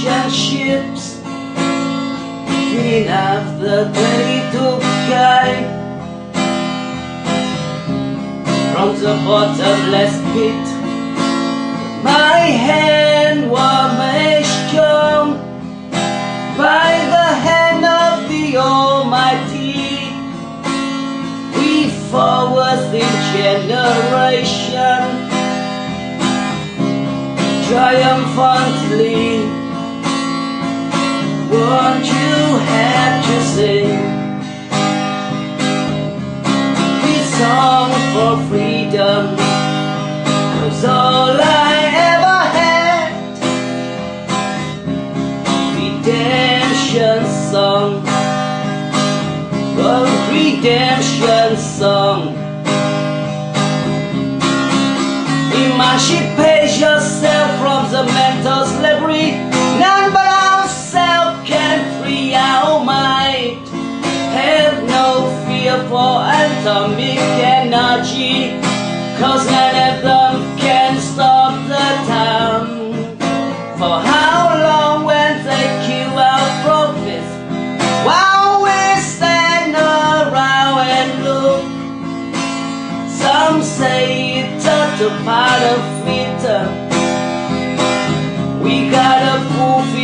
relationships. Clean up the dirty guy from the bottomless pit. My hand was made strong by the hand of the Almighty. We forward the generation triumphantly. Won't you have to sing this song for freedom? 'Cause all I ever had, redemption song, oh redemption song. Emancipate yourself from the mental slavery. None but ourselves can free our mind. Have no fear for atomic energy, 'cause none of them can stop the time. For how long when they kill our prophets, while we stand around and look? Some say it's a part of it. We gotta fulfill